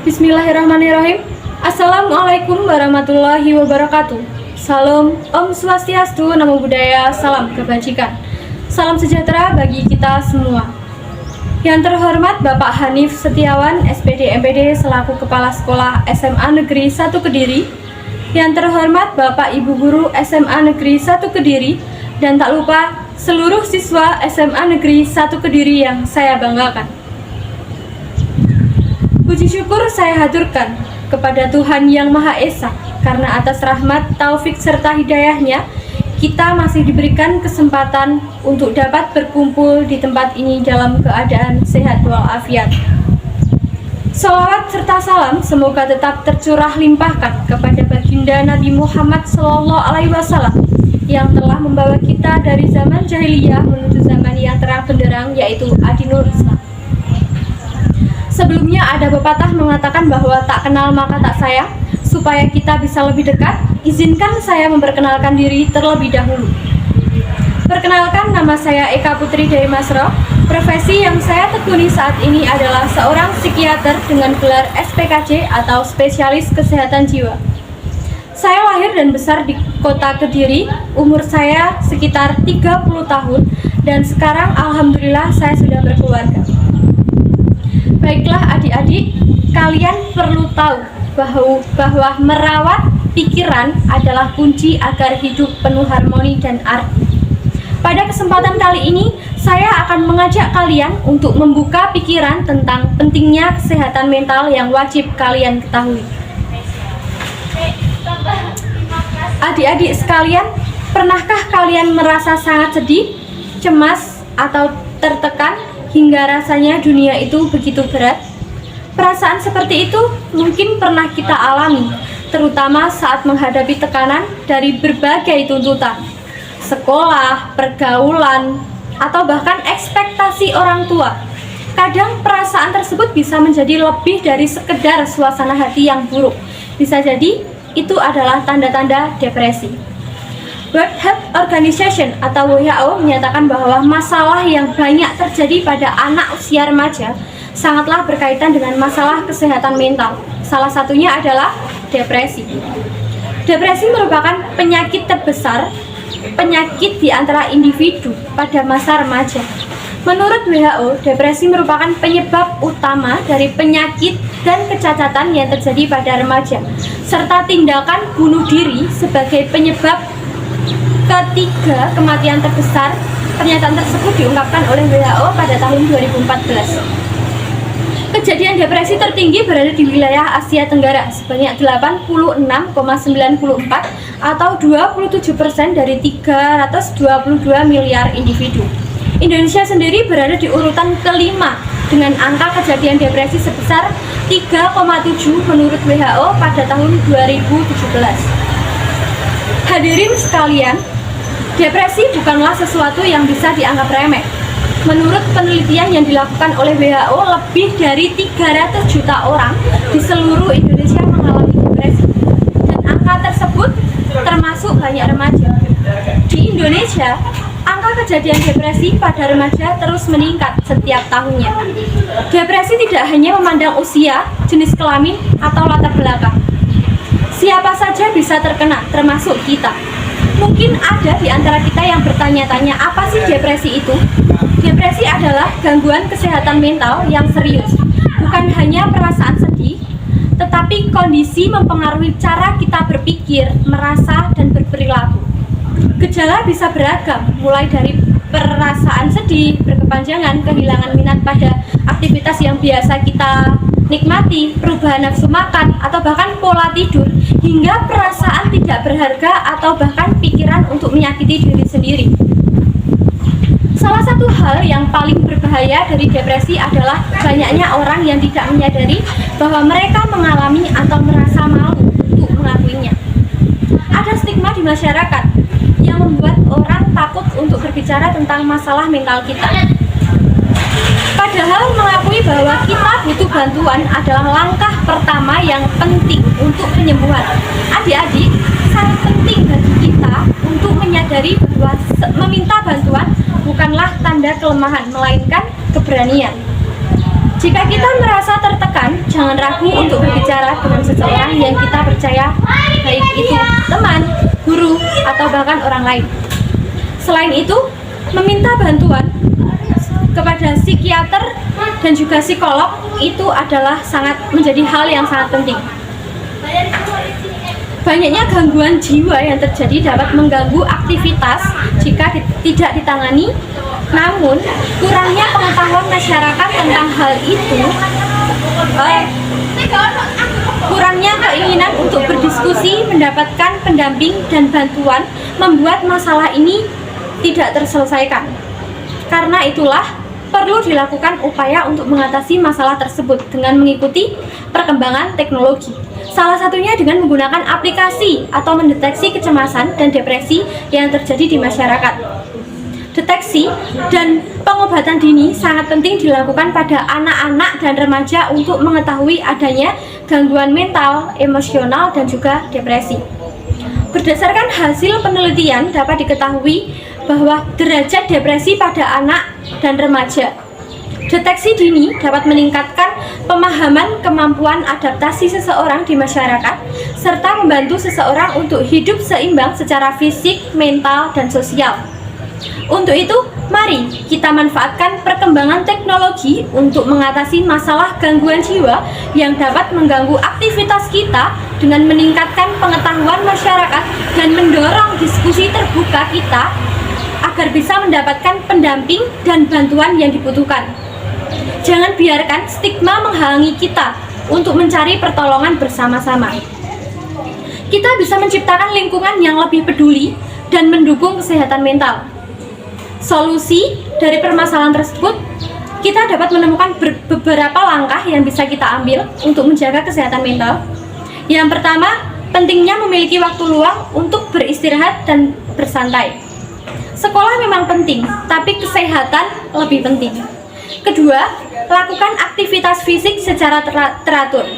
Bismillahirrahmanirrahim. Assalamualaikum warahmatullahi wabarakatuh. Salam, Om Swastiastu, Namo Buddhaya, salam kebajikan. Salam sejahtera bagi kita semua. Yang terhormat Bapak Hanif Setiawan, SPD MPD selaku Kepala Sekolah SMA Negeri 1 Kediri. Yang terhormat Bapak Ibu Guru SMA Negeri 1 Kediri. Dan tak lupa seluruh siswa SMA Negeri 1 Kediri yang saya banggakan. Puji syukur saya haturkan kepada Tuhan Yang Maha Esa, karena atas rahmat, taufik, serta hidayahnya, kita masih diberikan kesempatan untuk dapat berkumpul di tempat ini dalam keadaan sehat walafiat. Salawat serta salam semoga tetap tercurah limpahkan kepada baginda Nabi Muhammad SAW yang telah membawa kita dari zaman jahiliyah menuju zaman yang terang benderang, yaitu Adinul Islam. Sebelumnya ada pepatah mengatakan bahwa tak kenal maka tak sayang. Supaya kita bisa lebih dekat, izinkan saya memperkenalkan diri terlebih dahulu. Perkenalkan, nama saya Eka Putri Dewi Masro. Profesi yang saya tekuni saat ini adalah seorang psikiater dengan gelar SPKJ atau Spesialis Kesehatan Jiwa. Saya lahir dan besar di kota Kediri, umur saya sekitar 30 tahun, dan sekarang alhamdulillah saya sudah berkeluarga. Baiklah adik-adik, kalian perlu tahu bahwa merawat pikiran adalah kunci agar hidup penuh harmoni dan arti. Pada kesempatan kali ini, saya akan mengajak kalian untuk membuka pikiran tentang pentingnya kesehatan mental yang wajib kalian ketahui. Adik-adik sekalian, pernahkah kalian merasa sangat sedih, cemas, atau tertekan hingga rasanya dunia itu begitu berat? Perasaan seperti itu mungkin pernah kita alami, terutama saat menghadapi tekanan dari berbagai tuntutan, sekolah, pergaulan, atau bahkan ekspektasi orang tua. Kadang perasaan tersebut bisa menjadi lebih dari sekedar suasana hati yang buruk. Bisa jadi itu adalah tanda-tanda depresi. World Health Organization atau WHO menyatakan bahwa masalah yang banyak terjadi pada anak usia remaja sangatlah berkaitan dengan masalah kesehatan mental. Salah satunya adalah depresi. Depresi merupakan penyakit terbesar, penyakit di antara individu pada masa remaja. Menurut WHO, depresi merupakan penyebab utama dari penyakit dan kecacatan yang terjadi pada remaja, serta tindakan bunuh diri sebagai penyebab ketiga kematian terbesar. Pernyataan tersebut diungkapkan oleh WHO pada tahun 2014. Kejadian depresi tertinggi berada di wilayah Asia Tenggara sebanyak 86,94 atau 27% dari 322 miliar individu. Indonesia sendiri berada di urutan kelima dengan angka kejadian depresi sebesar 3,7 menurut WHO pada tahun 2017. Hadirin sekalian, depresi bukanlah sesuatu yang bisa dianggap remeh. Menurut penelitian yang dilakukan oleh WHO, lebih dari 300 juta orang di seluruh Indonesia mengalami depresi. Dan angka tersebut termasuk banyak remaja. Di Indonesia, angka kejadian depresi pada remaja terus meningkat setiap tahunnya. Depresi tidak hanya memandang usia, jenis kelamin, atau latar belakang. Siapa saja bisa terkena, termasuk kita. Mungkin ada di antara kita yang bertanya-tanya, apa sih depresi itu? Depresi adalah gangguan kesehatan mental yang serius. Bukan hanya perasaan sedih, tetapi kondisi mempengaruhi cara kita berpikir, merasa, dan berperilaku. Gejala bisa beragam, mulai dari perasaan sedih, berkepanjangan, kehilangan minat pada aktivitas yang biasa kita nikmati, perubahan nafsu makan, atau bahkan pola tidur, hingga perasaan tidak berharga atau bahkan pikiran untuk menyakiti diri sendiri. Salah satu hal yang paling berbahaya dari depresi adalah banyaknya orang yang tidak menyadari bahwa mereka mengalami atau merasa malu untuk mengakuinya. Ada stigma di masyarakat yang membuat orang takut untuk berbicara tentang masalah mental kita. Padahal mengakui bahwa kita butuh bantuan adalah langkah pertama yang penting untuk penyembuhan. Adik-adik, sangat penting bagi kita untuk menyadari bahwa meminta bantuan bukanlah tanda kelemahan, melainkan keberanian. Jika kita merasa tertekan, jangan ragu untuk berbicara dengan seseorang yang kita percaya, baik itu teman, guru, atau bahkan orang lain. Selain itu, meminta bantuan kepada psikiater dan juga psikolog itu adalah menjadi hal yang sangat penting. Banyaknya gangguan jiwa yang terjadi dapat mengganggu aktivitas jika tidak ditangani. Namun, kurangnya pengetahuan masyarakat tentang hal itu, kurangnya keinginan untuk berdiskusi, mendapatkan pendamping dan bantuan membuat masalah ini tidak terselesaikan. Karena itulah, perlu dilakukan upaya untuk mengatasi masalah tersebut dengan mengikuti perkembangan teknologi. Salah satunya dengan menggunakan aplikasi atau mendeteksi kecemasan dan depresi yang terjadi di masyarakat. Deteksi dan pengobatan dini sangat penting dilakukan pada anak-anak dan remaja untuk mengetahui adanya gangguan mental, emosional, dan juga depresi. Berdasarkan hasil penelitian dapat diketahui bahwa derajat depresi pada anak dan remaja. Deteksi dini dapat meningkatkan pemahaman kemampuan adaptasi seseorang di masyarakat, serta membantu seseorang untuk hidup seimbang secara fisik, mental, dan sosial. Untuk itu, mari kita manfaatkan perkembangan teknologi untuk mengatasi masalah gangguan jiwa yang dapat mengganggu aktivitas kita dengan meningkatkan pengetahuan masyarakat dan mendorong diskusi terbuka kita agar bisa mendapatkan pendamping dan bantuan yang dibutuhkan. Jangan biarkan stigma menghalangi kita untuk mencari pertolongan bersama-sama. Kita bisa menciptakan lingkungan yang lebih peduli dan mendukung kesehatan mental. Solusi dari permasalahan tersebut, kita dapat menemukan beberapa langkah yang bisa kita ambil untuk menjaga kesehatan mental. Yang pertama, pentingnya memiliki waktu luang untuk beristirahat dan bersantai. Sekolah memang penting, tapi kesehatan lebih penting. Kedua, lakukan aktivitas fisik secara teratur.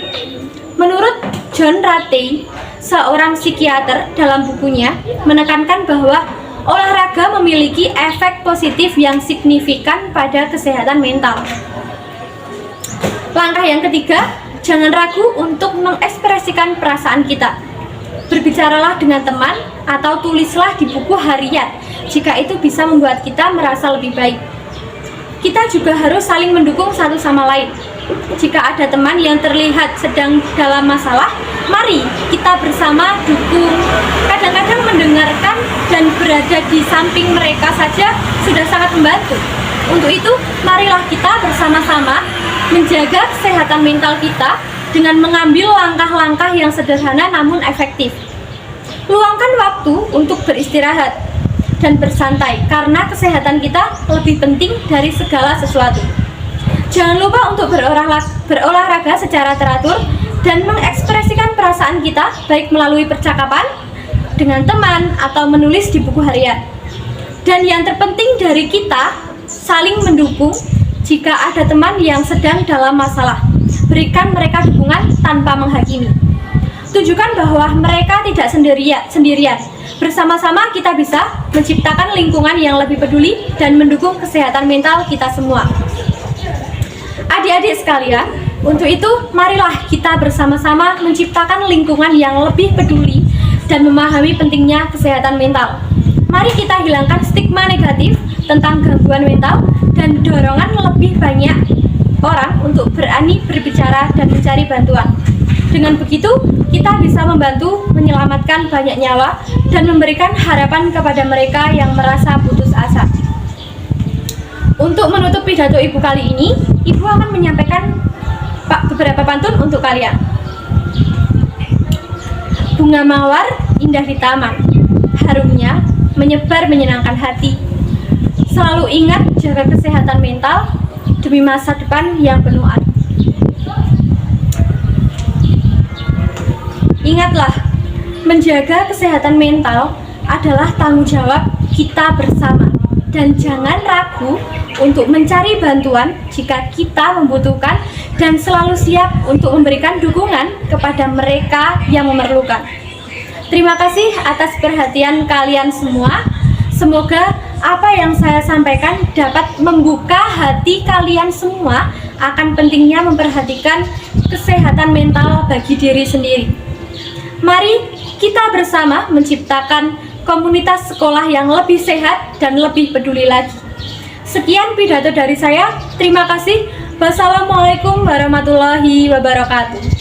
Menurut John Ratey, seorang psikiater, dalam bukunya menekankan bahwa olahraga memiliki efek positif yang signifikan pada kesehatan mental. Langkah yang ketiga, jangan ragu untuk mengekspresikan perasaan kita. Berbicaralah dengan teman atau tulislah di buku harian jika itu bisa membuat kita merasa lebih baik. Kita juga harus saling mendukung satu sama lain. Jika ada teman yang terlihat sedang dalam masalah, mari kita bersama dukung. Kadang-kadang mendengarkan dan berada di samping mereka saja sudah sangat membantu. Untuk itu, marilah kita bersama-sama menjaga kesehatan mental kita dengan mengambil langkah-langkah yang sederhana namun efektif. Luangkan waktu untuk beristirahat dan bersantai karena kesehatan kita lebih penting dari segala sesuatu. Jangan lupa untuk berolahraga secara teratur dan mengekspresikan perasaan kita baik melalui percakapan dengan teman atau menulis di buku harian. Dan yang terpenting dari kita, saling mendukung. Jika ada teman yang sedang dalam masalah, berikan mereka dukungan tanpa menghakimi. Tunjukkan bahwa mereka tidak sendirian. Bersama-sama kita bisa menciptakan lingkungan yang lebih peduli dan mendukung kesehatan mental kita semua. Adik-adik sekalian, untuk itu marilah kita bersama-sama menciptakan lingkungan yang lebih peduli dan memahami pentingnya kesehatan mental. Mari kita hilangkan stigma negatif tentang gangguan mental dan dorongan lebih banyak orang untuk berani berbicara dan mencari bantuan. Dengan begitu, kita bisa membantu menyelamatkan banyak nyawa dan memberikan harapan kepada mereka yang merasa putus asa. Untuk menutup pidato Ibu kali ini, Ibu akan menyampaikan beberapa pantun untuk kalian. Bunga mawar indah di taman, harumnya menyebar menyenangkan hati. Selalu ingat jaga kesehatan mental demi masa depan yang penuh arti. Ingatlah, menjaga kesehatan mental adalah tanggung jawab kita bersama. Dan jangan ragu untuk mencari bantuan jika kita membutuhkan dan selalu siap untuk memberikan dukungan kepada mereka yang memerlukan. Terima kasih atas perhatian kalian semua. Semoga apa yang saya sampaikan dapat membuka hati kalian semua akan pentingnya memperhatikan kesehatan mental bagi diri sendiri. Mari kita bersama menciptakan komunitas sekolah yang lebih sehat dan lebih peduli lagi. Sekian pidato dari saya. Terima kasih. Wassalamualaikum warahmatullahi wabarakatuh.